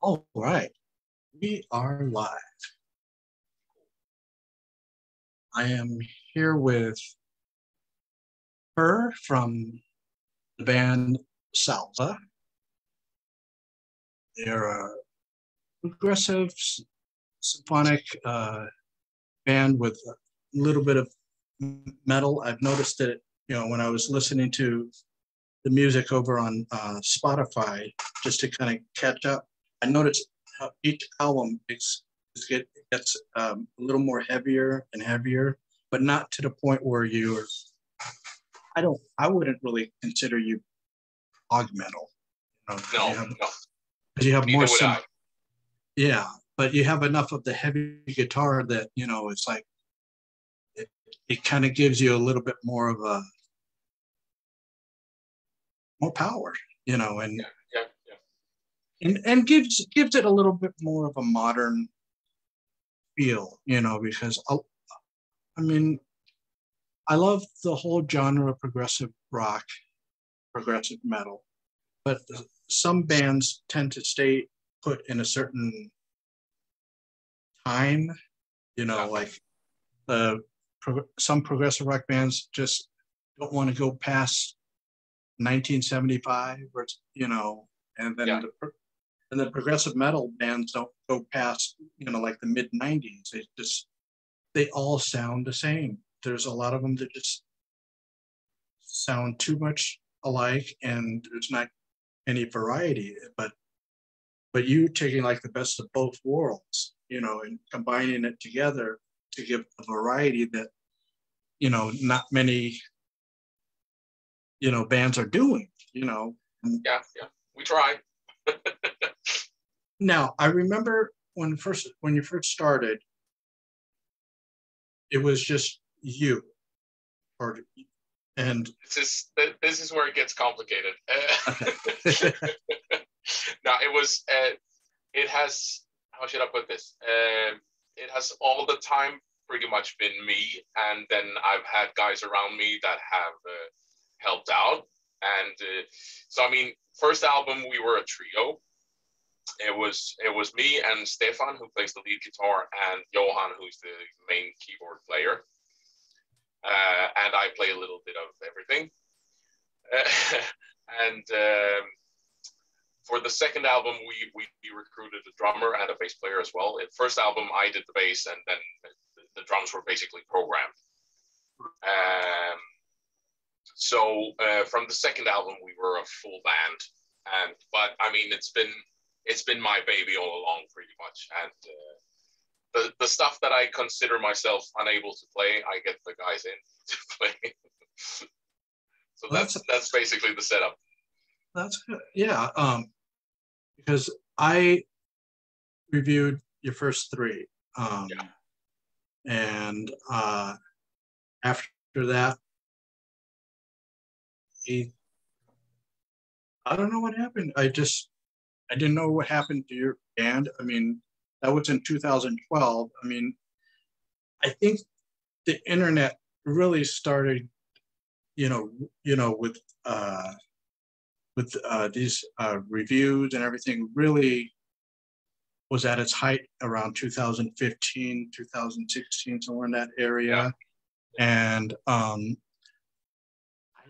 All right, we are live. I am here with her from the band Salva. They're a progressive symphonic band with a little bit of metal. I've noticed that, when I was listening to the music over on Spotify, just to kind of catch up, I noticed how each album gets a little more heavier and heavier, but not to the point where I wouldn't really consider you prog metal. No, because you have neither more would I. Yeah, but you have enough of the heavy guitar that it's like it kind of gives you a little bit more of a more power, and Yeah. and gives it a little bit more of a modern feel, because I mean, I love the whole genre of progressive rock, progressive metal, but some bands tend to stay put in a certain time, like some progressive rock bands just don't want to go past 1975, or and then the progressive metal bands don't go past like the mid 90s. They all sound the same. There's a lot of them that just sound too much alike, and there's not any variety. But you taking like the best of both worlds, and combining it together to give a variety that not many bands are doing. Yeah, we try. Now I remember when you first started, it was just you, and this is where it gets complicated. No, it has, how should I put this? It has all the time pretty much been me, and then I've had guys around me that have helped out. And so, I mean, first album we were a trio. It was me and Stefan, who plays the lead guitar, and Johan, who's the main keyboard player. And I play a little bit of everything. And for the second album, we recruited a drummer and a bass player as well. At first album, I did the bass, and then the drums were basically programmed. So from the second album, we were a full band, but I mean, it's been my baby all along, pretty much. And the stuff that I consider myself unable to play, I get the guys in to play. So that's basically the setup. That's good. Yeah. Because I reviewed your first three. And after that, I don't know what happened. I didn't know what happened to your band. I mean, that was in 2012. I mean, I think the internet really started, with these reviews and everything, really was at its height around 2015, 2016, somewhere in that area. Yeah. And I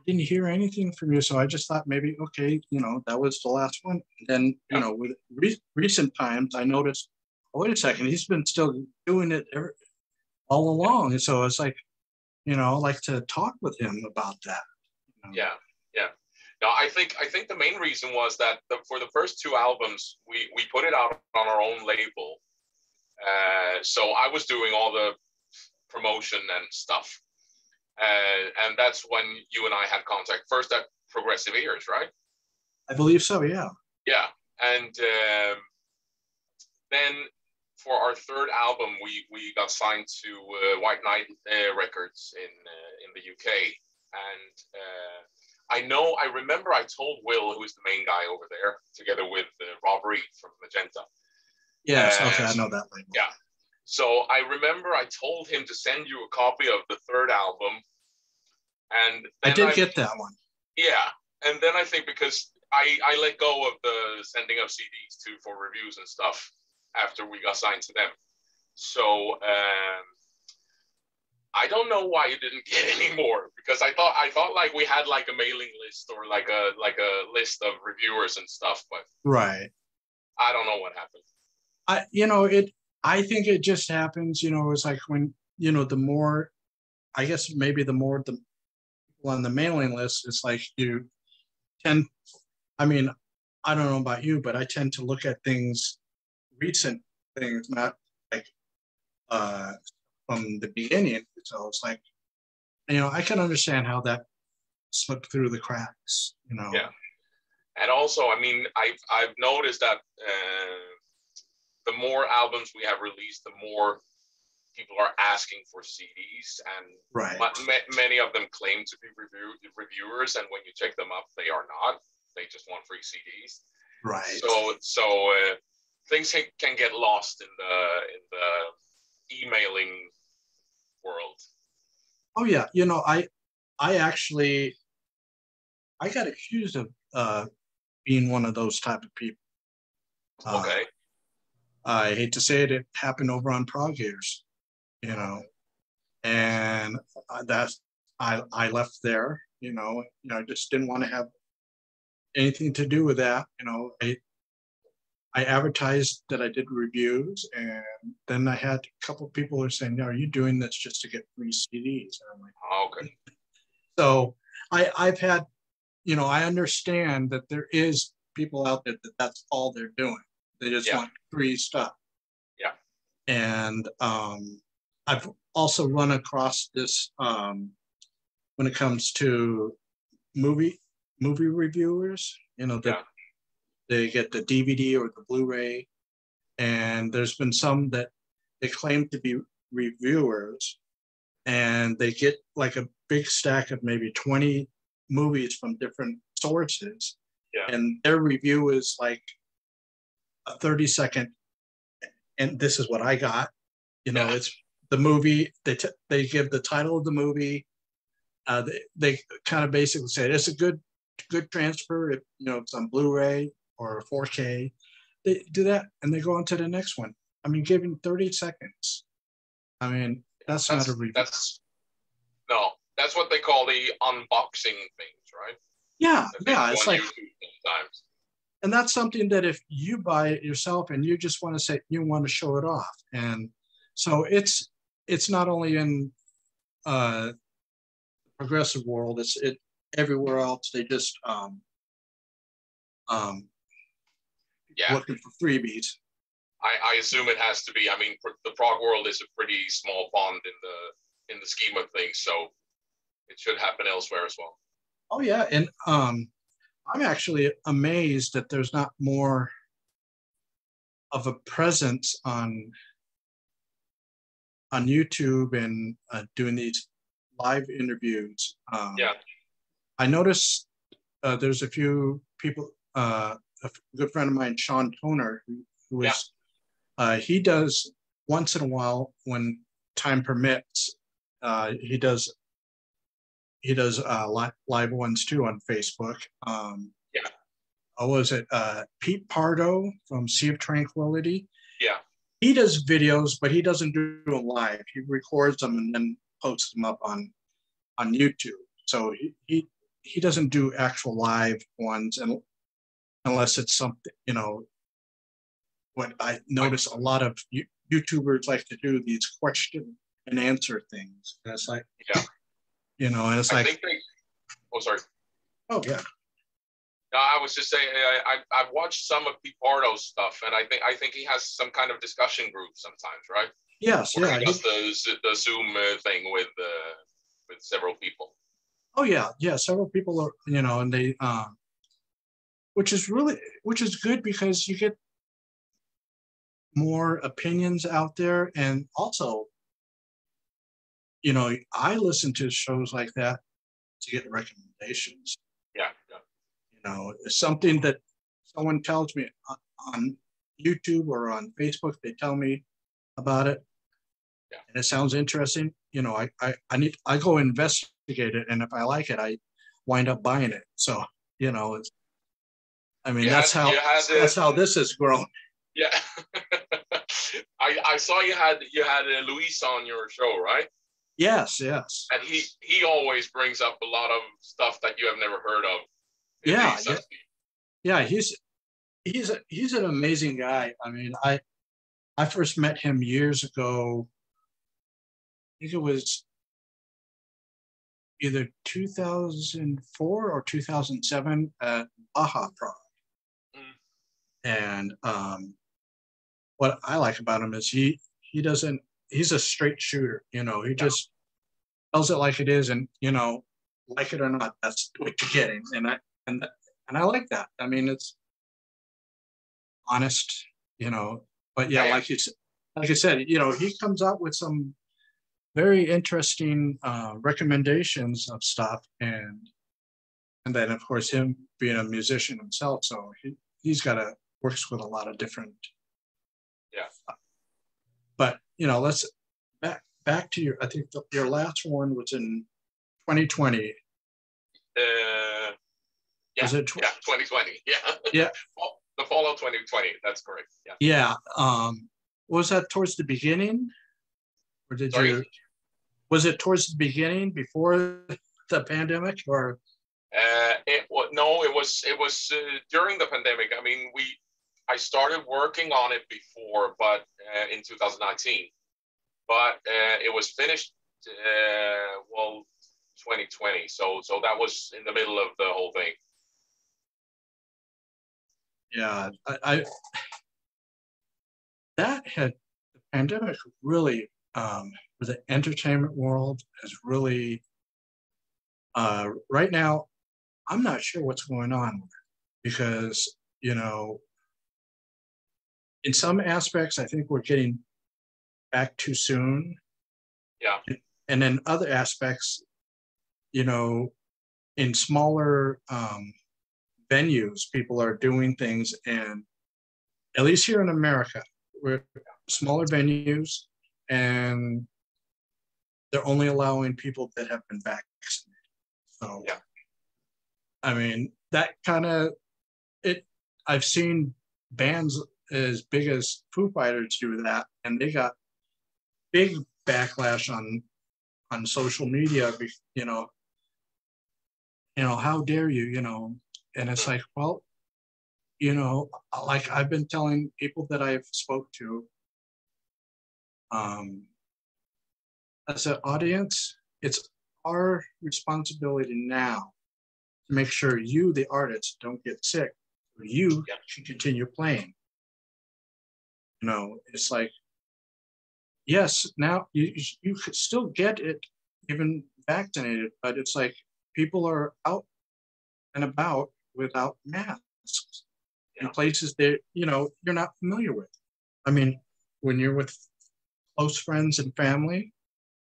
didn't hear anything from you, so I just thought maybe, okay, that was the last one. And then, with recent times, I noticed, oh, wait a second, he's been still doing it all along. And so it's like, I'd like to talk with him about that. Yeah. No, I think the main reason was that for the first two albums, we put it out on our own label. So I was doing all the promotion and stuff. And that's when you and I had contact first at Progressive Ears, right? I believe so, yeah. Yeah, and then for our third album, we got signed to White Knight Records in the UK, and I remember I told Will, who is the main guy over there, together with Rob Reed from Magenta. Yes, okay, I know that label. Yeah. So I remember I told him to send you a copy of the third album. And I did get that one. Yeah. And then I think because I let go of the sending of CDs to for reviews and stuff after we got signed to them. So I don't know why you didn't get any more, because I thought like we had like a mailing list or like a list of reviewers and stuff, but right. I don't know what happened. I think it just happens, it's like when, the more, I guess maybe the more the people on the mailing list, it's like you tend, I mean, I don't know about you, but I tend to look at things, recent things, not like from the beginning. So it's like, I can understand how that slipped through the cracks, Yeah. And also, I mean, I've noticed that the more albums we have released, the more people are asking for CDs, and right. Many of them claim to be reviewers, and when you check them up, they are not. They just want free CDs. Right. So things can get lost in the emailing world. Oh yeah, I actually got accused of being one of those type of people. Okay. I hate to say it, it happened over on Prague Years, and I left there, I just didn't want to have anything to do with that. I advertised that I did reviews, and then I had a couple of people who were saying, "Are you doing this just to get free CDs?" And I'm like, okay. So I've had, I understand that there is people out there that's all they're doing. They just want free stuff. Yeah. And I've also run across this when it comes to movie reviewers, that they get the DVD or the Blu-ray, and there's been some that they claim to be reviewers, and they get like a big stack of maybe 20 movies from different sources, and their review is like a 30-second, and this is what I got. It's the movie. They give the title of the movie. They kind of basically say it's a good transfer. If it's on Blu-ray or 4K, they do that, and they go on to the next one. I mean, giving 30 seconds. I mean, that's not a review. That's what they call the unboxing things, right? Yeah. It's like sometimes. And that's something that if you buy it yourself and you just want to say, you want to show it off. And so it's not only in progressive world, it's everywhere else. They just looking for freebies. I assume it has to be. I mean, the prog world is a pretty small pond in the scheme of things, so it should happen elsewhere as well. Oh yeah, and I'm actually amazed that there's not more of a presence on YouTube and doing these live interviews. I noticed there's a few people. A good friend of mine, Sean Toner, who is he does once in a while when time permits. He does live ones too on Facebook. Was it Pete Pardo from Sea of Tranquility? Yeah. He does videos, but he doesn't do them live. He records them and then posts them up on YouTube. So he doesn't do actual live ones, and unless it's something, what I notice a lot of YouTubers like to do these question and answer things. And it's like, and it's like, sorry. Oh yeah. No, I was just saying, I've watched some of Pete Pardo's stuff, and I think he has some kind of discussion group sometimes, right? Yes, He does the Zoom thing with several people. Oh yeah, several people are, and they, which is good because you get more opinions out there, and also, I listen to shows like that to get recommendations. Yeah. Something that someone tells me on YouTube or on Facebook, they tell me about it, and it sounds interesting. I go investigate it, and if I like it, I wind up buying it. So it's I mean, that's how this has grown. Yeah. I saw you had Luis on your show, right? Yes, yes. And he always brings up a lot of stuff that you have never heard of. Yeah. He's an amazing guy. I mean, I first met him years ago. I think it was either 2004 or 2007 at Prague. And what I like about him is he's a straight shooter. He just tells it like it is, and like it or not, that's what you're getting. And I like that. I mean, it's honest, But yeah, like I said, he comes out with some very interesting recommendations of stuff, and then of course him being a musician himself, so he's works with a lot of different stuff. But let's back to I think your last one was in 2020. Was it 2020? Yeah. The fall of 2020. That's correct. Yeah. Was that towards the beginning, or was it towards the beginning before the pandemic, or? It was during the pandemic. I mean, I started working on it before, but in 2019. But it was finished 2020. So that was in the middle of the whole thing. Yeah, the pandemic really, for the entertainment world, is really, right now, I'm not sure what's going on, because, in some aspects, I think we're getting back too soon. Yeah. And in other aspects, in smaller venues, people are doing things, and at least here in America, we're smaller venues, and they're only allowing people that have been vaccinated. So, yeah. I mean, that kind of I've seen bands as big as Foo Fighters do that, and they got big backlash on social media. How dare you? And it's like, well, like I've been telling people that I've spoke to, as an audience, it's our responsibility now to make sure you, the artist, don't get sick, or you can continue playing. It's like, yes, now you could still get it even vaccinated, but it's like people are out and about without masks in places that you're not familiar with. I mean, when you're with close friends and family,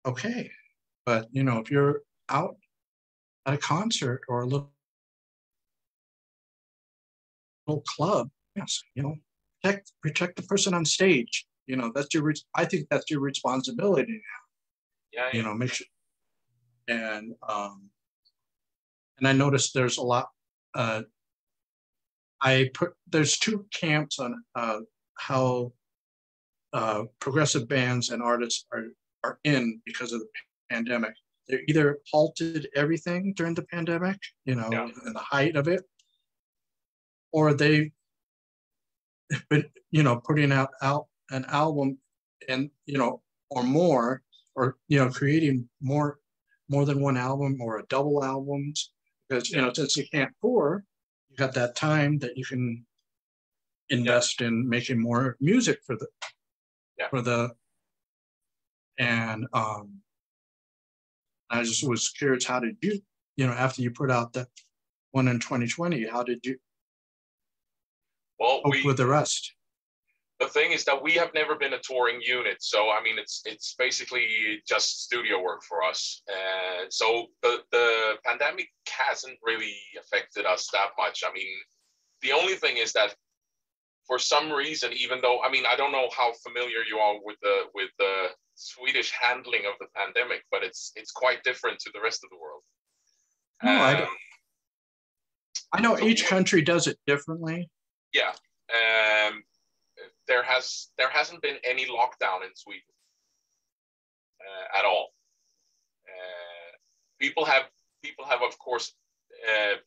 okay, but if you're out at a concert or a little club, yes, protect the person on stage. I think that's your responsibility now. Yeah. Make sure. And I noticed there's a lot. There's two camps on how progressive bands and artists are in because of the pandemic. They either halted everything during the pandemic, in the height of it, or they've been, putting out an album and, or more, or, creating more than one album or a double albums, because, since you can't tour, you got that time that you can invest in making more music and I just was curious, how did you, after you put out that one in 2020, how did you cope with the rest? The thing is that we have never been a touring unit, so I mean it's basically just studio work for us. So the pandemic hasn't really affected us that much. I mean, the only thing is that for some reason, even though I don't know how familiar you are with the Swedish handling of the pandemic, but it's quite different to the rest of the world. No, I don't. I know so each country does it differently. Yeah. There hasn't been any lockdown in Sweden at all. People have of course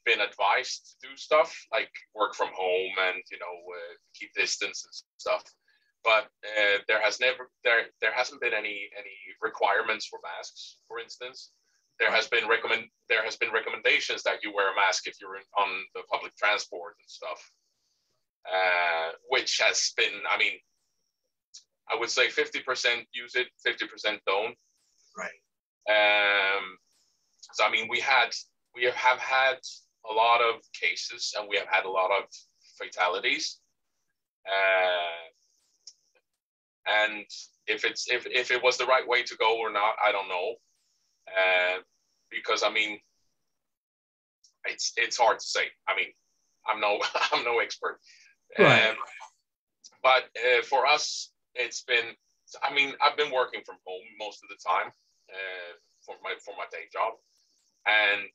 been advised to do stuff like work from home and keep distance and stuff, but there hasn't been any requirements for masks, for instance. There has been recommendations that you wear a mask if you're on the public transport and stuff, which has been, I mean, I would say 50% use it, 50% don't. Right. So I mean, we have had a lot of cases and we have had a lot of fatalities. And if it was the right way to go or not, I don't know. Because I mean, it's hard to say. I mean, I'm no expert. Right. But for us, it's been. I mean, I've been working from home most of the time for my day job, and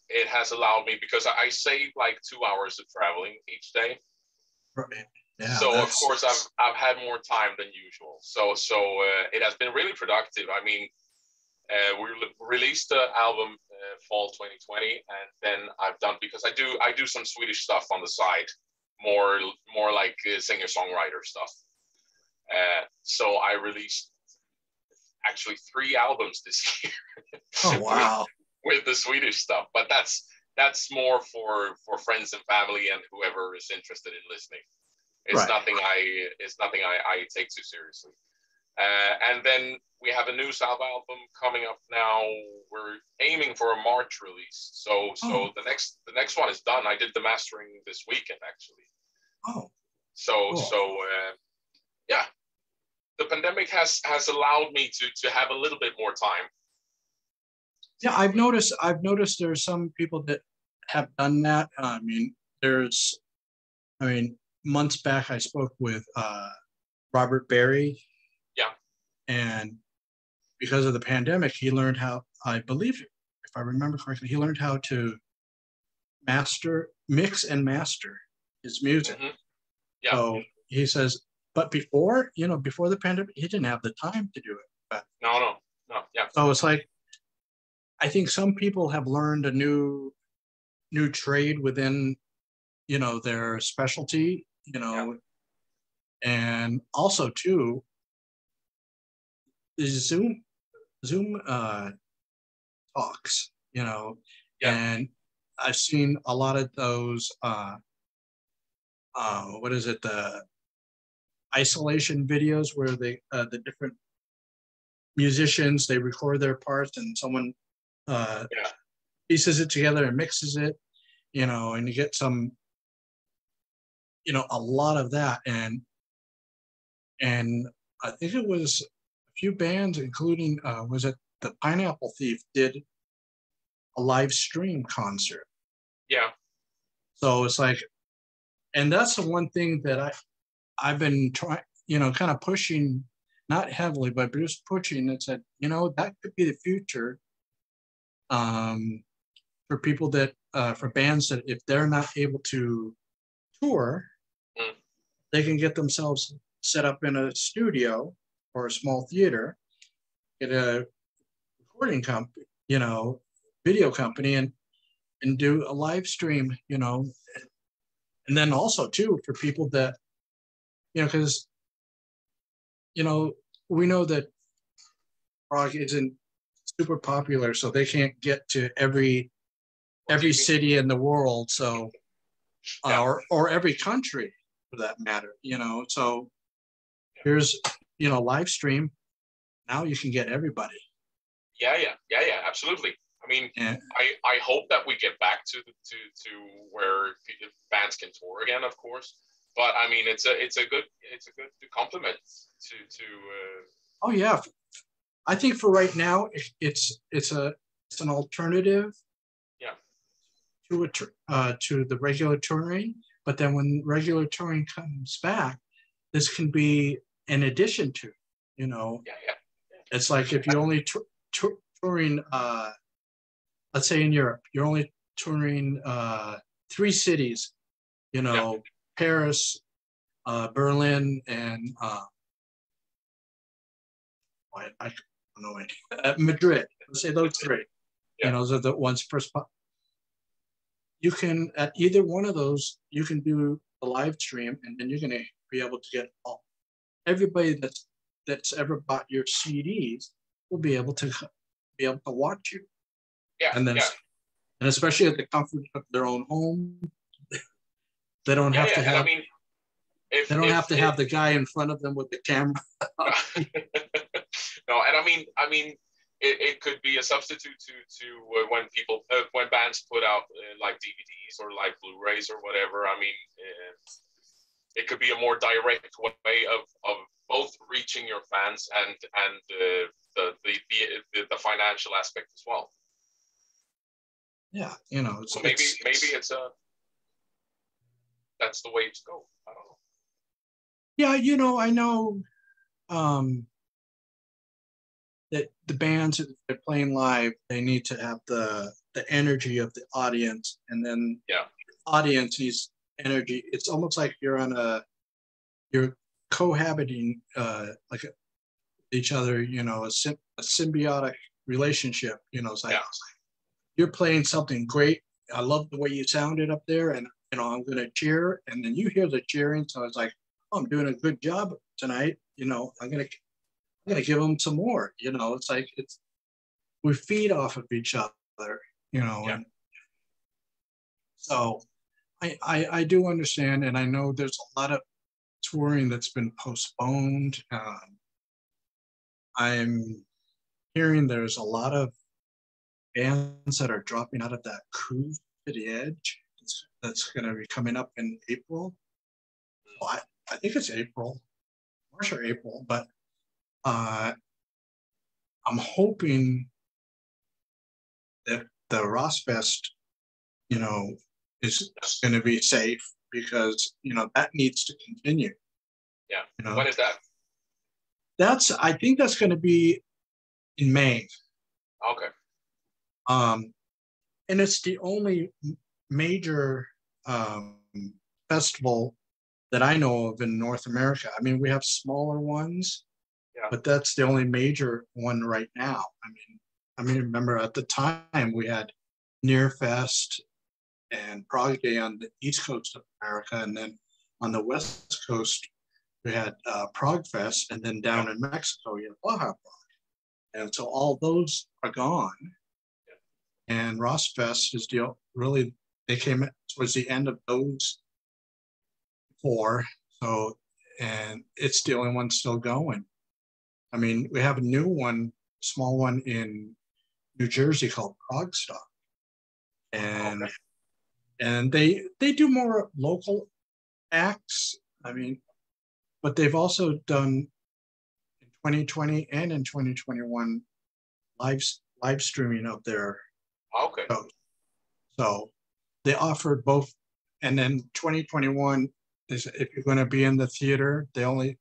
it has allowed me, because I save like 2 hours of traveling each day. Right. Yeah, so of course I've had more time than usual. So it has been really productive. I mean, we released the album fall 2020, and then I've done, because I do some Swedish stuff on the side, more like singer-songwriter stuff. So I released actually 3 albums this year. Oh wow! with the Swedish stuff, but that's more for friends and family and whoever is interested in listening. It's right. nothing I take too seriously. And then we have a new Salva album coming up now. We're aiming for a March release. So the next one is done. I did the mastering this weekend, actually. Oh. So cool. Yeah, the pandemic has allowed me to have a little bit more time. Yeah, I've noticed there's some people that have done that. Months back I spoke with Robert Berry. Yeah. And because of the pandemic, he learned how, I believe, if I remember correctly, he learned how to mix and master his music. Mm-hmm. Yeah. So he says, but before the pandemic, he didn't have the time to do it. But, no. Yeah. So it's like, I think some people have learned a new trade within, their specialty, Yeah. And also too, the Zoom talks, Yeah. and I've seen a lot of those, the isolation videos where the different musicians, they record their parts and someone pieces it together and mixes it, and you get some, a lot of that. And I think it was a few bands, including, was it the Pineapple Thief, did a live stream concert. Yeah. So it's like, and that's the one thing that I've been trying, kind of pushing, not heavily, but just pushing, that said, that could be the future for people that, for bands that if they're not able to tour, they can get themselves set up in a studio or a small theater, get a recording company, video company, and do a live stream, and then also too for people that, because, we know that Prague isn't super popular, so they can't get to every city in the world, so or every country for that matter, so here's live stream. Now you can get everybody. Yeah, absolutely. I mean, I hope that we get back to where bands can tour again, of course. But I mean, it's a good compliment to. Oh yeah, I think for right now, it's an alternative. Yeah. To the regular touring, but then when regular touring comes back, this can be an addition to. Yeah. It's like if you're only touring, let's say in Europe, you're only touring three cities, you know, Paris, Berlin, and I don't know any, Madrid. Let's say those three. You know, those are the ones first. You can, at either one of those, you can do a live stream, and then you're going to be able to get everybody that's ever bought your CDs will be able to watch you. Yeah. And then, and especially at the comfort of their own home, they don't have to have. I mean, they don't have to have the guy in front of them with the camera. No, and I mean, it could be a substitute to when bands put out like DVDs or like Blu-rays or whatever. I mean, it could be a more direct way of both reaching your fans and the financial aspect as well. Yeah, you know. So maybe that's the way to go. I don't know. Yeah, you know, I know that the bands that they're playing live, they need to have the energy of the audience, and then the audience needs energy. It's almost like you're cohabiting like each other, you know, a symbiotic relationship. You know, it's like you're playing something great. I love the way you sounded up there, and you know, I'm gonna cheer, and then you hear the cheering, so it's like, oh, I'm doing a good job tonight. You know, I'm gonna give them some more. You know, it's like we feed off of each other. You know, and so I do understand, and I know there's a lot of touring that's been postponed. I'm hearing there's a lot of bands that are dropping out of that Cruise to the Edge that's going to be coming up in April. Well, I think it's April, March or April, but I'm hoping that the Rossfest, you know, is going to be safe, because, you know, that needs to continue. Yeah. You know? When is that? I think that's going to be in May. Okay. And it's the only major festival that I know of in North America. I mean, we have smaller ones, but that's the only major one right now. I mean, remember at the time we had Near Fest and Prague Day on the East Coast of America, and then on the West Coast we had Prague Fest, and then down in Mexico you had Baja Prague. And so all those are gone. And Rossfest is they came towards the end of those four. So, and it's the only one still going. I mean, we have a new one, small one in New Jersey called Prague Stop. And they do more local acts. I mean, but they've also done in 2020 and in 2021 live streaming of their shows. So they offered both. And then 2021 is, if you're going to be in the theater, they only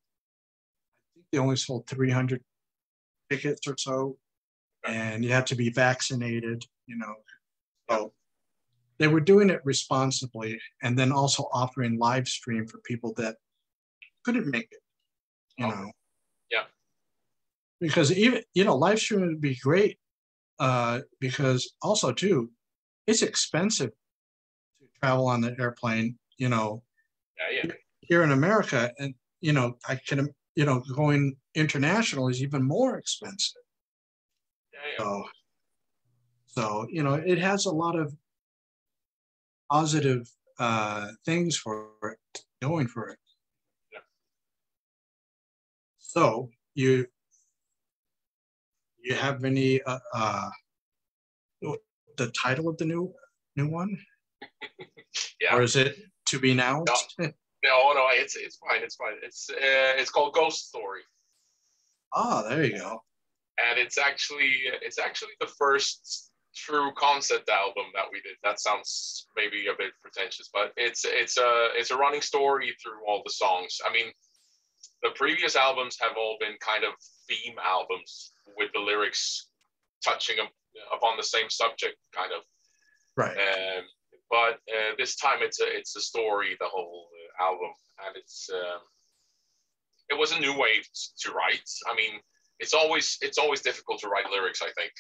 sold 300 tickets or so, and you had to be vaccinated, you know. So they were doing it responsibly, and then also offering live stream for people that couldn't make it, you know. Yeah. Because even, you know, live streaming would be great, because also too, it's expensive to travel on the airplane, you know. Here in America, and you know, going international is even more expensive. So you know, it has a lot of positive things for it, going for it. So you have any the title of the new one? Or is it to be announced? No, it's fine. It's called Ghost Story. Oh, there you go. And it's actually the first true concept album that we did. That sounds maybe a bit pretentious, but it's a running story through all the songs. I mean, the previous albums have all been kind of theme albums with the lyrics touching upon the same subject, kind of. Right. but this time it's a story, the whole album, and it was a new way to write. I mean, it's always difficult to write lyrics, I think.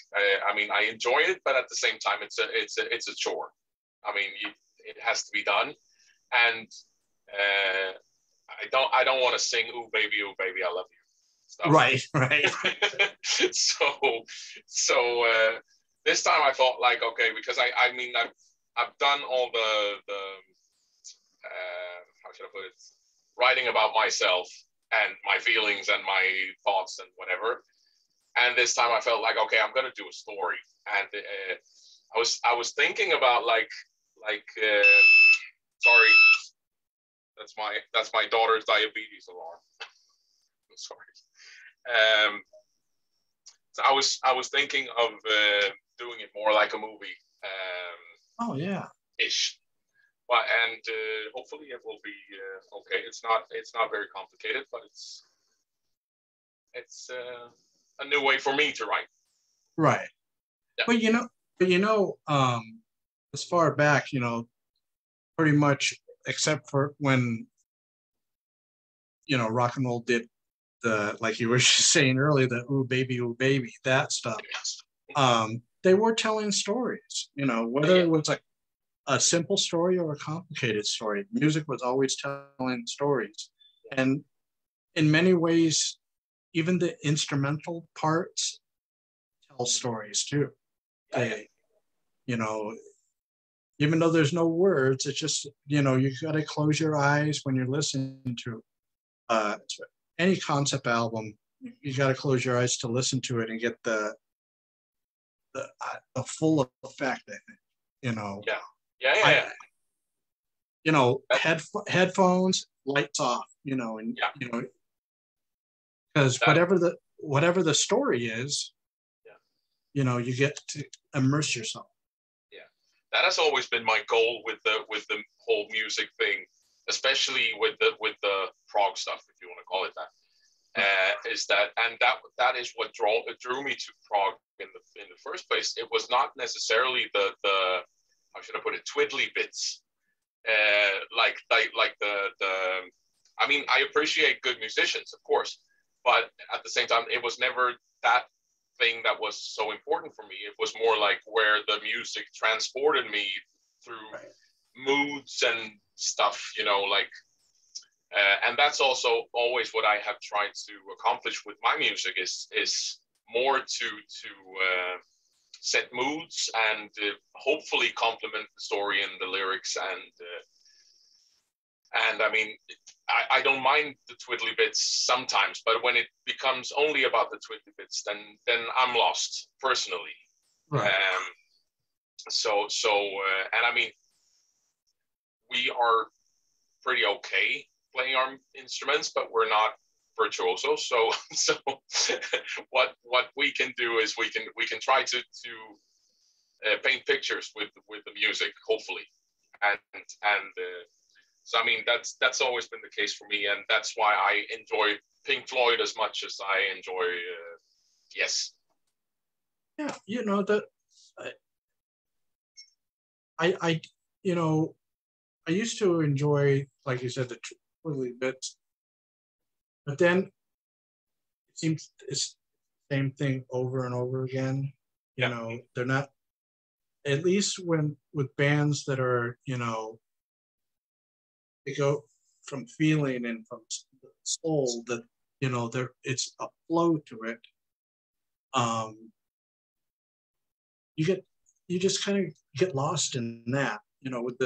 I mean, I enjoy it, but at the same time, it's a chore. I mean, it has to be done, and I don't want to sing "Ooh baby, I love you." Stuff. Right. so this time I thought, like, okay, because I mean I've done all the how should I put it, writing about myself and my feelings and my thoughts and whatever. And this time I felt like, okay, I'm gonna do a story. And I was thinking about like sorry, that's my daughter's diabetes alarm. Sorry. So I was thinking of doing it more like a movie. Oh yeah. Ish. But and hopefully it will be okay. It's not very complicated, but it's a new way for me to write. Right. Yeah. But as far back, pretty much except for when rock and roll did the, like you were just saying earlier, the ooh baby, that stuff. They were telling stories, whether it was like a simple story or a complicated story. Music was always telling stories. And in many ways, even the instrumental parts tell stories too. They, even though there's no words, it's just, you got to close your eyes when you're listening to any concept album. You got to close your eyes to listen to it and get the full effect of it, headphones, lights off, because whatever the story is, you get to immerse yourself. Yeah, that has always been my goal with the whole music thing, especially with the prog stuff, if you want to call it that. Is that is what drew me to prog in the first place. It was not necessarily the how should I put it, twiddly bits, like the I mean, I appreciate good musicians, of course, but at the same time, it was never that thing that was so important for me. It was more like where the music transported me through moods and stuff, like. And that's also always what I have tried to accomplish with my music is more to set moods and hopefully complement the story and the lyrics, and I mean, I don't mind the twiddly bits sometimes, but when it becomes only about the twiddly bits, then I'm lost personally. Right. And I mean, we are pretty okay playing our instruments, but we're not virtuosos. So what we can do is we can try to paint pictures with the music, hopefully, and so I mean that's always been the case for me, and that's why I enjoy Pink Floyd as much as I enjoy Yes. Yeah, I used to enjoy, like you said, the twiddly bits, but then it seems it's the same thing over and over again. They're not, at least with bands that are, they go from feeling and from soul, that it's a flow to it. You just kind of get lost in that, with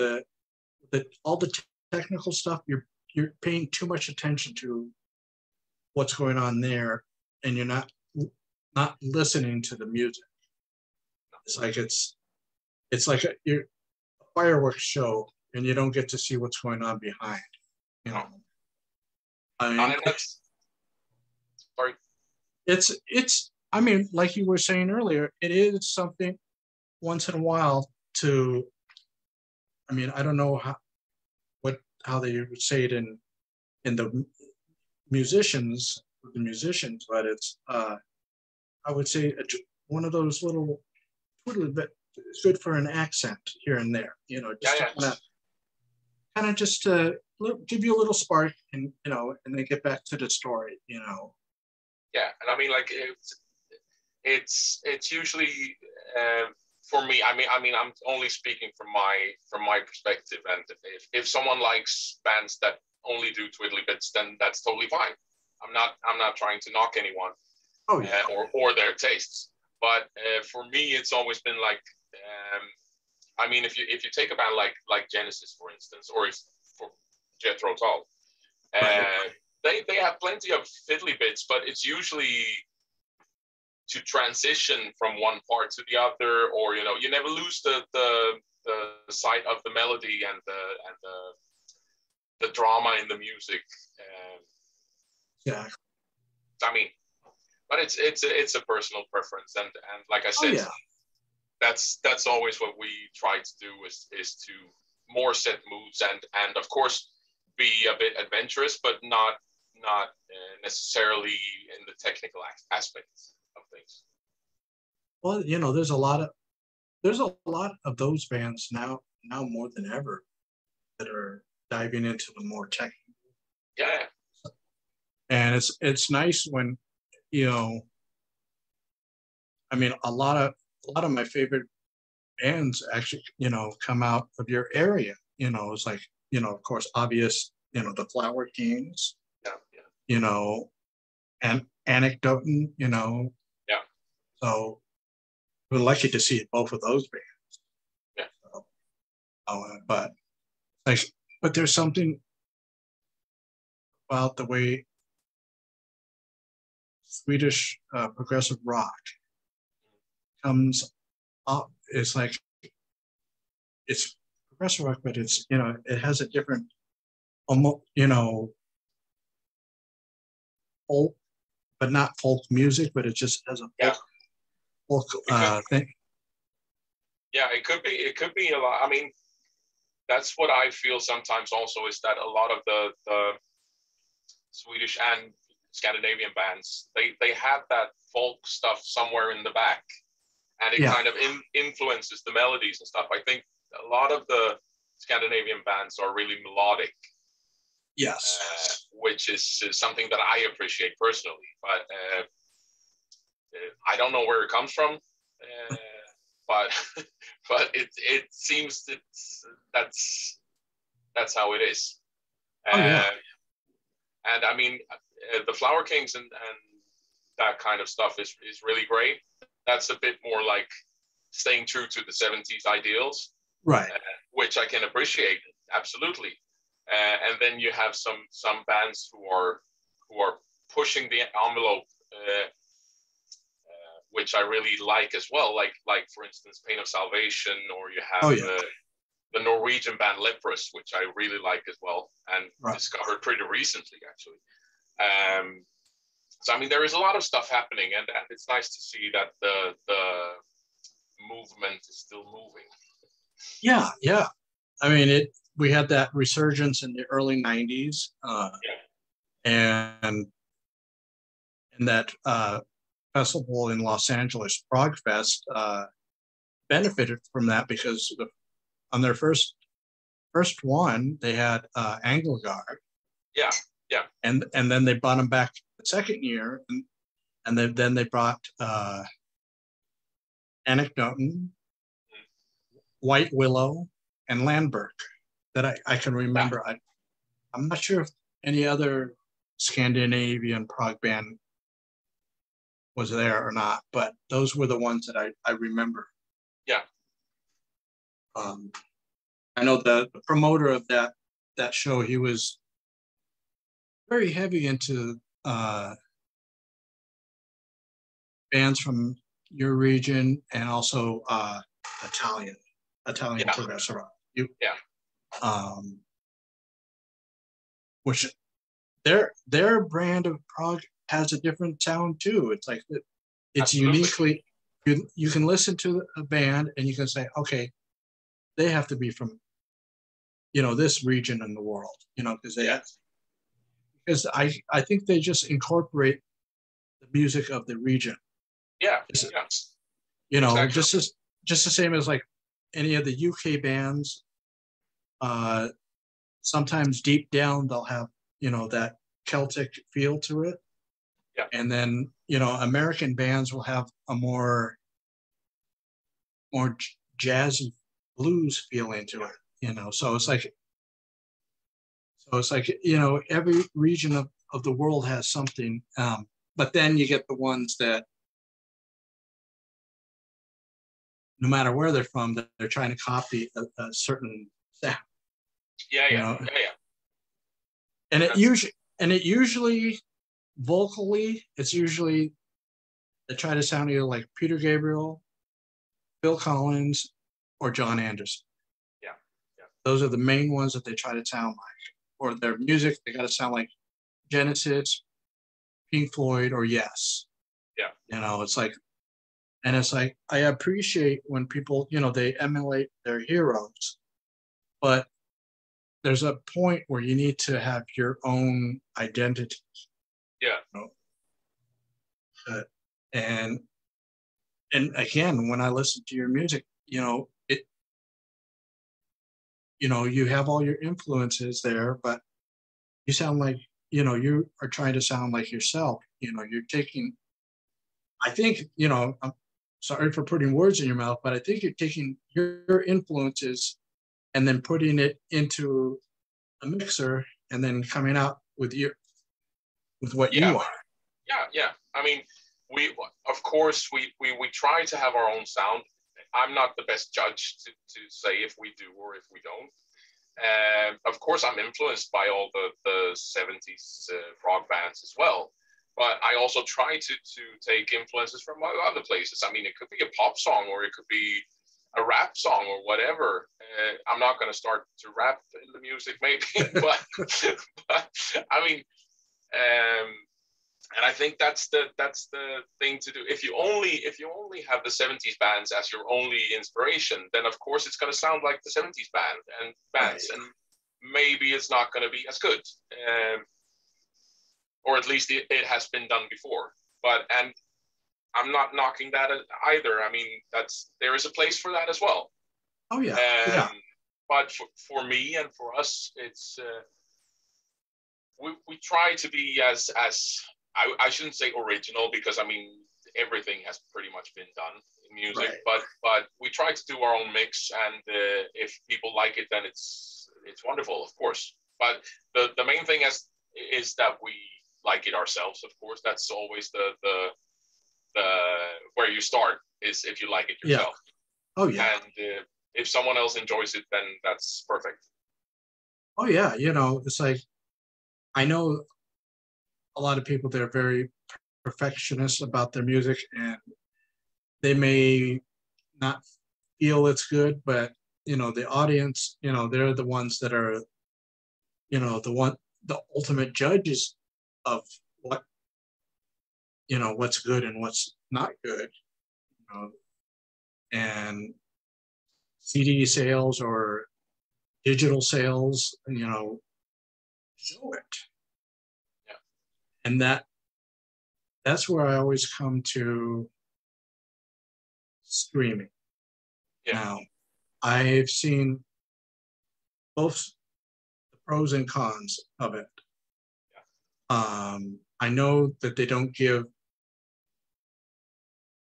all the technical stuff. You're paying too much attention to what's going on there, and you're not listening to the music. It's like a fireworks show, and you don't get to see what's going on behind. Sorry. It's. I mean, like you were saying earlier, it is something once in a while to. I mean, I don't know how they would say it in the musicians, but it's I would say one of those little twiddly bit it's good for an accent here and there, you know, just kind of just to give you a little spark, and you know, and then get back to the story, you know. Yeah, and I mean, like it's usually for me. I mean, I'm only speaking from my perspective, and if someone likes bands that only do Twiddly Bits, then that's totally fine. I'm not trying to knock anyone, or their tastes. But for me, it's always been like, I mean, if you take a band like Genesis, for instance, or for Jethro Tull, they have plenty of fiddly bits, but it's usually to transition from one part to the other, or you know, you never lose the sight of the melody and the drama in the music. Yeah. I mean, but it's a personal preference, and like I said, that's always what we try to do is to more set moods and of course be a bit adventurous, but not necessarily in the technical aspects of things. Well, you know, there's a lot of those bands now more than ever that are diving into the more technical. Yeah. And it's nice when, you know, I mean, a lot of my favorite bands actually, you know, come out of your area. You know, it's like, you know, of course, obvious, you know, the Flower Kings. Yeah. You know, and Anecdote, you know. Yeah. So we're lucky to see both of those bands. Yeah. So, but there's something about the way Swedish progressive rock comes up. It's like, it's progressive rock, but it's, you know, it has a different, almost, you know, folk, but not folk music, but it just has a folk thing. Yeah, it could be a lot. I mean, that's what I feel sometimes also, is that a lot of the Swedish and Scandinavian bands, they have that folk stuff somewhere in the back, and it kind of influences the melodies and stuff. I think a lot of the Scandinavian bands are really melodic. Yes. Which is something that I appreciate personally, but I don't know where it comes from, but it seems that's how it is. And I mean, the Flower Kings and that kind of stuff is really great. That's a bit more like staying true to the 70s ideals, right? Which I can appreciate, absolutely. And then you have some bands who are pushing the envelope, which I really like as well. Like for instance, Pain of Salvation, or you have the Norwegian band Leprous, which I really like as well, and discovered pretty recently, actually. So I mean, there is a lot of stuff happening, and it's nice to see that the movement is still moving. Yeah. I mean, we had that resurgence in the early 90s, and that festival in Los Angeles, Prague Fest, benefited from that, because on their first one, they had Anglegard. Yeah. And then they brought them back the second year, and then they brought Anecdote, White Willow, and Landberg, that I can remember. I'm not sure if any other Scandinavian prog band was there or not, but those were the ones that I remember. Yeah. I know the promoter of that show, he was very heavy into bands from your region, and also Italian progressive rock. Which their brand of prog has a different sound too. It's like it's uniquely, you can listen to a band and you can say, okay, they have to be from, you know, this region in the world, you know, because I think they just incorporate the music of the region. Yeah. You know, exactly. just the same as like any of the UK bands. Sometimes deep down they'll have, you know, that Celtic feel to it. Yeah. And then, you know, American bands will have a more jazzy blues feeling to it, you know. So it's like, you know, every region of the world has something. But then you get the ones that, no matter where they're from, that they're trying to copy a certain sound. Yeah, You yeah, know? yeah, yeah. And it usually vocally, it's usually they try to sound either like Peter Gabriel, Phil Collins, or John Anderson. Yeah, yeah. Those are the main ones that they try to sound like. Or their music, they got to sound like Genesis, Pink Floyd, or Yes. Yeah. You know, it's like, and it's like, I appreciate when people, you know, they emulate their heroes, but there's a point where you need to have your own identity. Yeah. You know? And again, when I listen to your music, you know, you have all your influences there, but you sound like, you know, you are trying to sound like yourself. You know, you're taking, I think, you know, I'm sorry for putting words in your mouth, but I think you're taking your influences and then putting it into a mixer and then coming out with what you are. Yeah, yeah. I mean, of course we try to have our own sound. I'm not the best judge to say if we do or if we don't. Of course, I'm influenced by all the 70s rock bands as well. But I also try to take influences from other places. I mean, it could be a pop song or it could be a rap song or whatever. I'm not going to start to rap in the music, maybe, but I mean, and I think that's the thing to do. If you only have the 70s bands as your only inspiration, then of course it's going to sound like the 70s bands, right. And maybe it's not going to be as good, or at least it has been done before. And I'm not knocking that either. I mean, there is a place for that as well. Oh yeah. Yeah. But for me and for us, it's we try to be as I shouldn't say original, because I mean everything has pretty much been done in music, right. but we try to do our own mix, and if people like it, then it's wonderful, of course. But the main thing is that we like it ourselves. Of course, that's always the where you start, is if you like it yourself. Yeah. Oh yeah. And if someone else enjoys it, then that's perfect. Oh yeah, you know, it's like, I know a lot of people, they're very perfectionist about their music, and they may not feel it's good, but you know, the audience, you know, they're the ones that are, you know, the ultimate judges of what, you know, what's good and what's not good, you know. And CD sales or digital sales, you know, show it. And that's where I always come to streaming. Yeah. Now, I've seen both the pros and cons of it. Yeah. I know that they don't give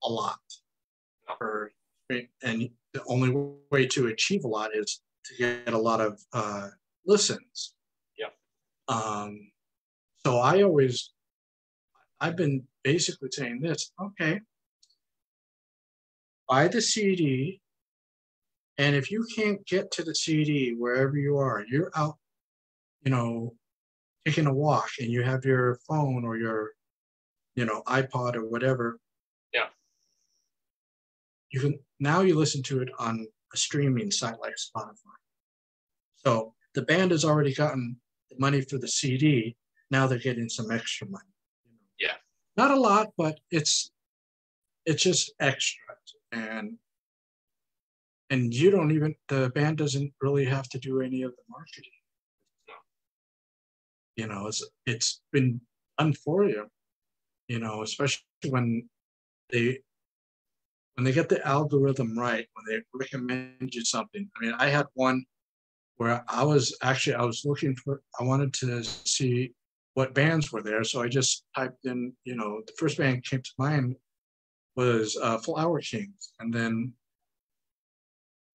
a lot for, and the only way to achieve a lot is to get a lot of listens. Yeah. So I've been basically saying this, okay, buy the CD, and if you can't get to the CD wherever you are, you're out, you know, taking a walk, and you have your phone or your, you know, iPod or whatever. Yeah. You listen to it on a streaming site like Spotify. So the band has already gotten the money for the CD. Now they're getting some extra money. Yeah. Not a lot, but it's just extra. And the band doesn't really have to do any of the marketing. No. You know, it's been done for you, you know, especially when when they get the algorithm right, when they recommend you something. I mean, I had one where I was looking for, I wanted to see what bands were there. So I just typed in, the first band came to mind was Flower Kings. And then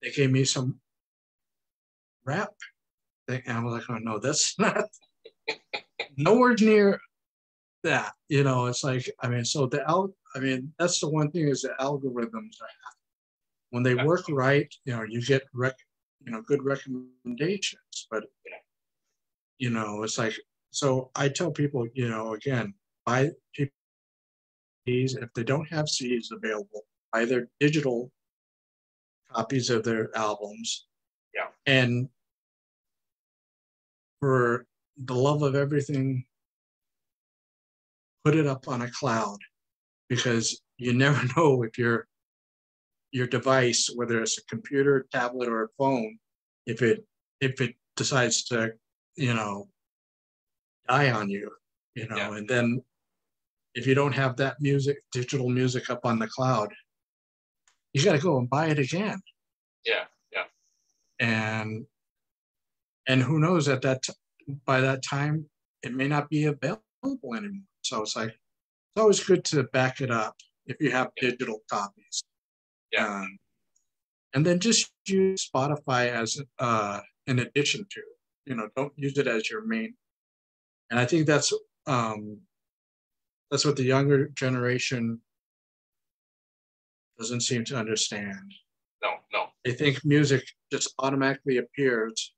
they gave me some rap thing. And I was like, oh no, that's not nowhere near that. It's like, I mean, so that's the one thing is the algorithms when they work right, you get good recommendations, but it's like, so I tell people, again, buy CDs. If they don't have CDs available, buy their digital copies of their albums. Yeah. And for the love of everything, put it up on a cloud, because you never know if your device, whether it's a computer, tablet, or a phone, if it decides to, die on you, and then if you don't have that digital music up on the cloud, you got to go and buy it again. Yeah. And who knows by that time, it may not be available anymore. So it's like, it's always good to back it up if you have digital copies. Yeah. And then just use Spotify as an addition to, don't use it as your main. And I think that's what the younger generation doesn't seem to understand. No. They think music just automatically appears,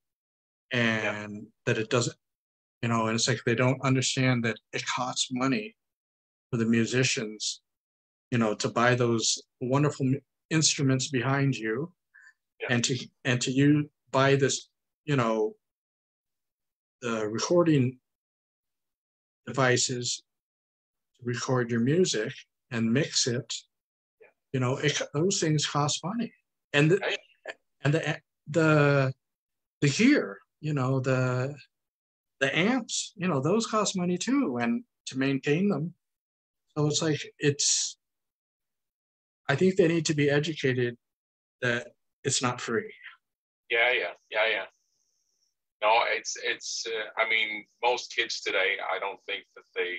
and that it doesn't, and it's like they don't understand that it costs money for the musicians, to buy those wonderful instruments behind you, and to you buy this, the recording devices to record your music and mix it. Those things cost money, and the gear, the amps, those cost money too, and to maintain them. So it's like, I think they need to be educated that it's not free. Yeah. No, it's. I mean, most kids today, I don't think that they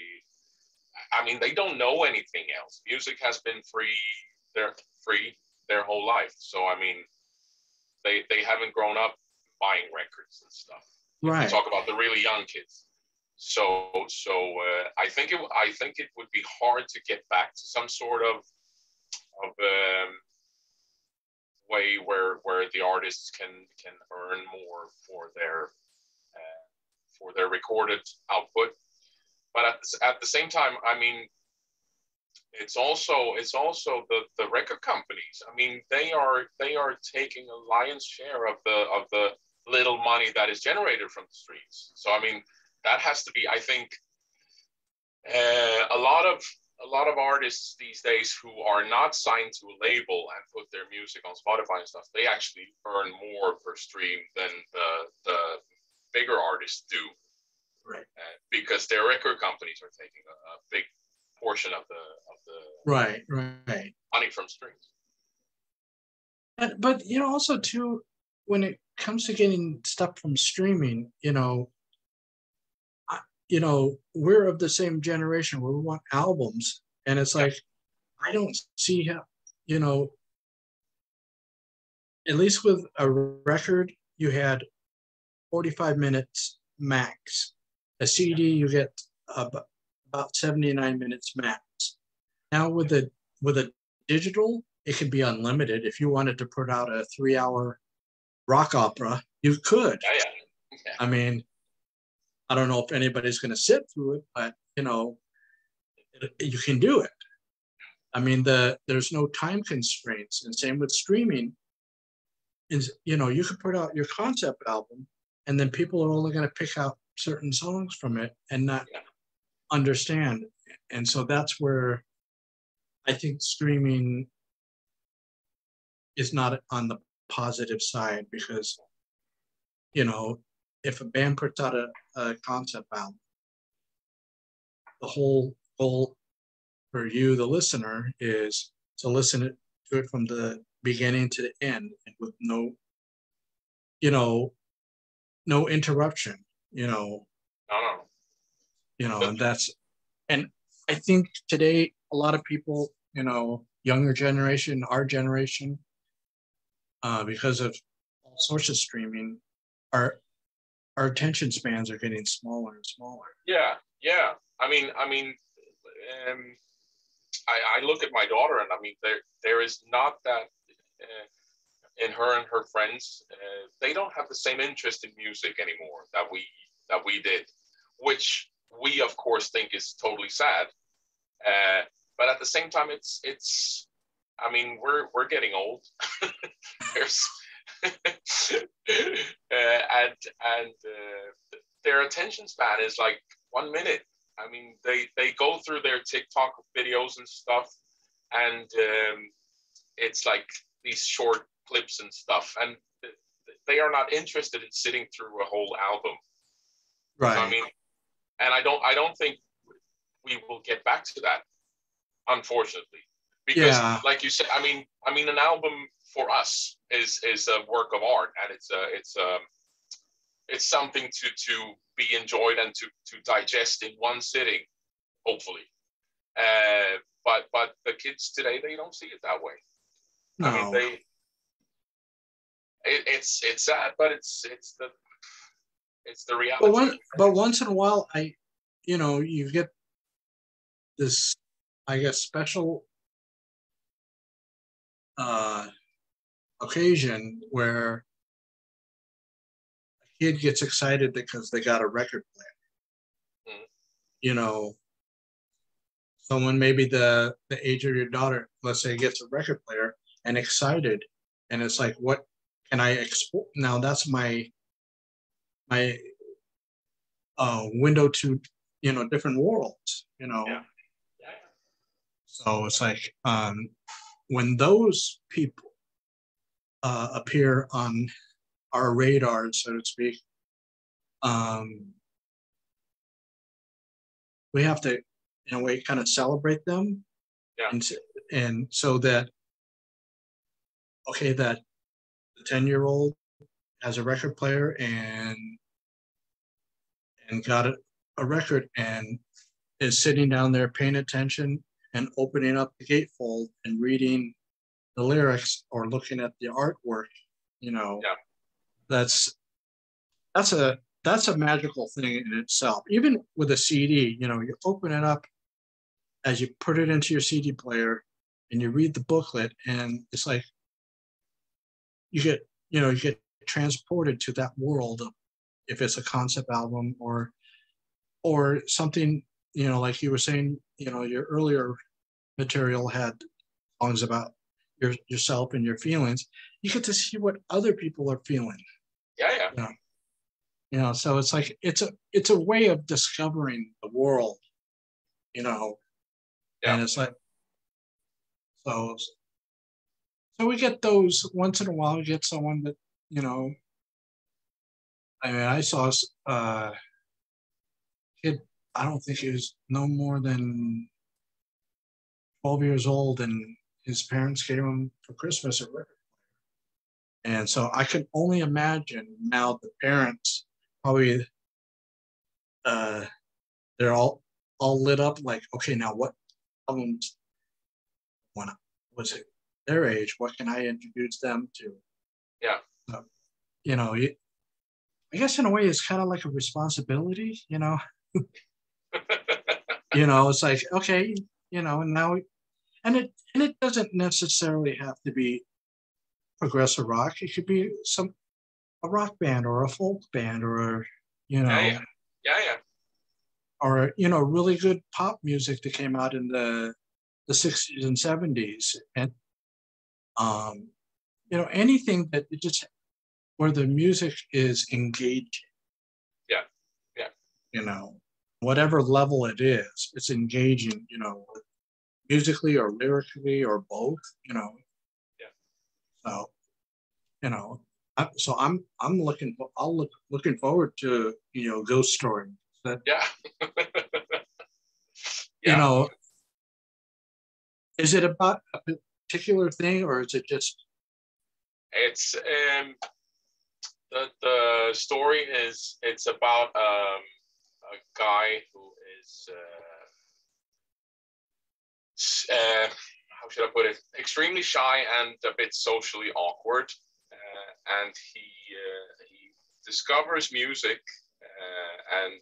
don't know anything else. Music has been free. They're free their whole life. So I mean, they haven't grown up buying records and stuff. Right. Talk about the really young kids. So I think it would be hard to get back to some sort of way where the artists can earn more for their recorded output. But at the same time, I mean, it's also the record companies. I mean, they are taking a lion's share of the little money that is generated from the streams. So I mean, that has to be, I think, a lot of artists these days who are not signed to a label and put their music on Spotify and stuff, they actually earn more per stream than the bigger artists do. Right. Because their record companies are taking a big portion of the right money from streams. But also too, when it comes to getting stuff from streaming, we're of the same generation where we want albums, and it's like, I don't see how, at least with a record, you had 45 minutes max. A CD, you get about 79 minutes max. Now with a digital, it can be unlimited. If you wanted to put out a 3-hour rock opera, you could. Yeah. I mean, I don't know if anybody's going to sit through it, but you can do it. I mean, there's no time constraints, and same with streaming. Is you could put out your concept album, and then people are only going to pick out certain songs from it and not understand. And so that's where I think streaming is not on the positive side, because if a band puts out a concept album, the whole goal for you, the listener, is to listen to it from the beginning to the end, and with no, no interruption, No. and and I think today a lot of people, younger generation, our generation, because of all sorts of streaming, our attention spans are getting smaller and smaller. Yeah. I mean, I look at my daughter, and I mean, there is not that in her and her friends, they don't have the same interest in music anymore that we did, which we of course think is totally sad. But at the same time, it's I mean, we're getting old. There's and their attention span is like 1 minute. I mean, they go through their TikTok videos and stuff, and it's like these short clips and stuff, and they are not interested in sitting through a whole album. Right. So, I mean, and I don't think we will get back to that, unfortunately, because like you said, I mean, an album for us is a work of art, and it's something to be enjoyed and to digest in one sitting, hopefully. But the kids today, they don't see it that way. No. I mean, it's sad, but it's the reality. But once in a while, you get this, I guess, special occasion where a kid gets excited because they got a record player. Someone maybe the age of your daughter, let's say, gets a record player and excited, and it's like, what can I export now? That's my window to different worlds. Yeah. So it's like when those people appear on our radar, so to speak, we have to, in a way, kind of celebrate them. Yeah. And so that, okay, that the 10-year-old has a record player and got a record and is sitting down there paying attention and opening up the gatefold and reading the lyrics or looking at the artwork, that's a magical thing in itself. Even with a CD, you open it up as you put it into your CD player and you read the booklet, and it's like you get transported to that world of, if it's a concept album or something, like you were saying, your earlier material had songs about yourself and your feelings. You get to see what other people are feeling. Yeah. So it's like it's a way of discovering the world, and it's like so we get those once in a while. We get someone that I mean, I saw a kid, I don't think he was no more than 12 years old, and his parents gave him for Christmas a record player. And so I can only imagine now the parents probably, they're all lit up like, okay, now what albums, when was it their age, what can I introduce them to? Yeah. So, I guess in a way it's kind of like a responsibility, it's like, okay, and now, and it doesn't necessarily have to be progressive rock. It could be a rock band or a folk band or Yeah. or really good pop music that came out in the 60s and 70s, and anything that it just where the music is engaging. Yeah. Whatever level it is, it's engaging, musically or lyrically or both, Yeah. So, I'm looking forward to, Ghost Story. Yeah. Is it about a particular thing, or is it just? It's the story is it's about a guy who is how should I put it? Extremely shy and a bit socially awkward, and he discovers music, and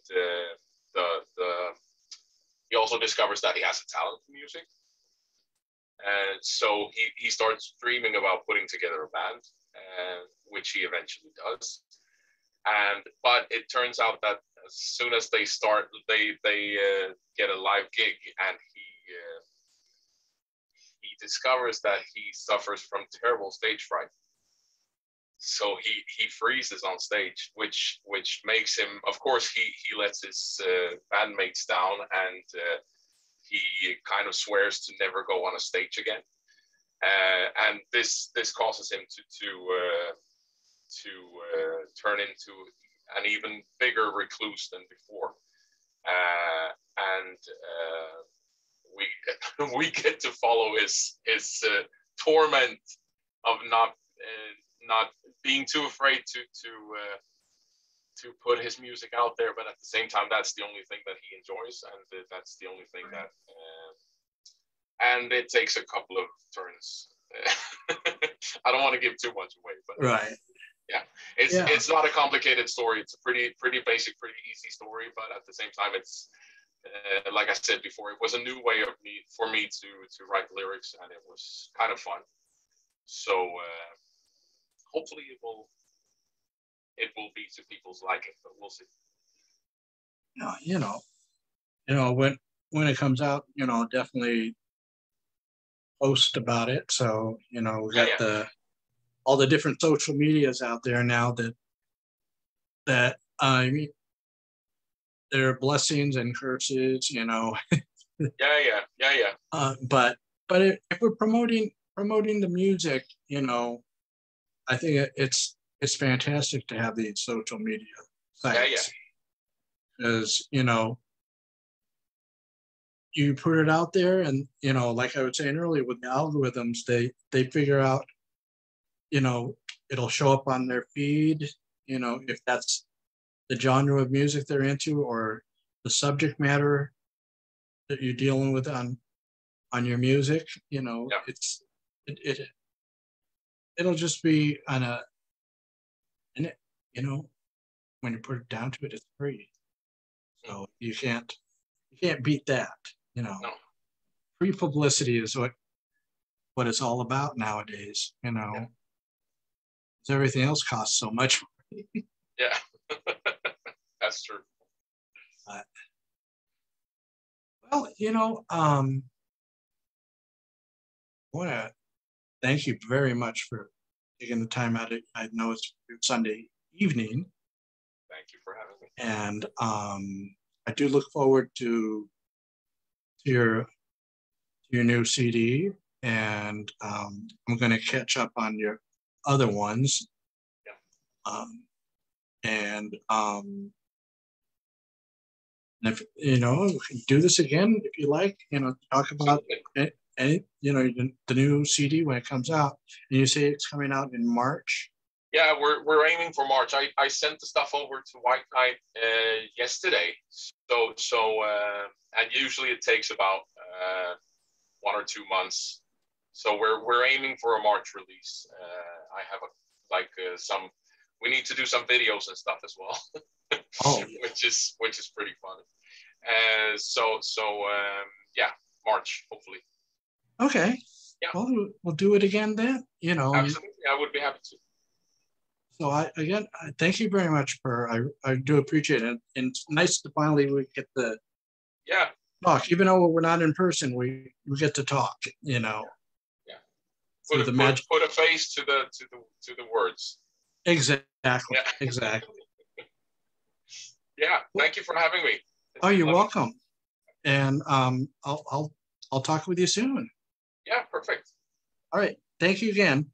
he also discovers that he has a talent for music. And so he starts dreaming about putting together a band, which he eventually does. But it turns out that as soon as they start, they get a live gig, and he discovers that he suffers from terrible stage fright. So he freezes on stage, which makes him, of course, he lets his bandmates down, and he kind of swears to never go on a stage again. And this causes him to turn into an even bigger recluse than before. And we get to follow his torment of not being too afraid to put his music out there, but at the same time, that's the only thing that he enjoys, and that's the only thing that. And it takes a couple of turns. I don't want to give too much away, but right. Yeah, it's not a complicated story. It's a pretty basic, pretty easy story, but at the same time, it's like I said before, it was a new way for me to write lyrics, and it was kind of fun. So hopefully it will be to people's liking, but we'll see. When it comes out, definitely post about it. So, we got all the different social medias out there now that I mean, there are blessings and curses, But if we're promoting the music, I think it's fantastic to have these social media sites. Because, you put it out there, and, like I was saying earlier with the algorithms, they figure out, it'll show up on their feed, if that's the genre of music they're into, or the subject matter that you're dealing with on your music, it'll just be on when you put it down to it, it's free. So you can't beat that, No. Free publicity is what it's all about nowadays, Yeah. Everything else costs so much money. Yeah. That's true. Well, I want to thank you very much for taking the time out. I know it's Sunday evening. Thank you for having me. And I do look forward to your new CD, and I'm going to catch up on your other ones. Yeah. And if we can do this again if you like, talk about any, the new CD when it comes out. And you say it's coming out in March. Yeah, we're aiming for March. I sent the stuff over to White Knight yesterday. So and usually it takes about 1 or 2 months. So we're aiming for a March release. I have we need to do some videos and stuff as well. Oh, which is pretty fun. Yeah, March hopefully. Okay. Yeah. Well, we'll do it again then. Absolutely, I would be happy to. So I thank you very much, Per. I do appreciate it, and it's nice to finally we get the talk, even though we're not in person. We get to talk. Yeah. Put a face to the words. Exactly. Yeah. Exactly. Yeah. Thank you for having me. Oh, you're welcome. And I'll talk with you soon. Yeah. Perfect. All right. Thank you again.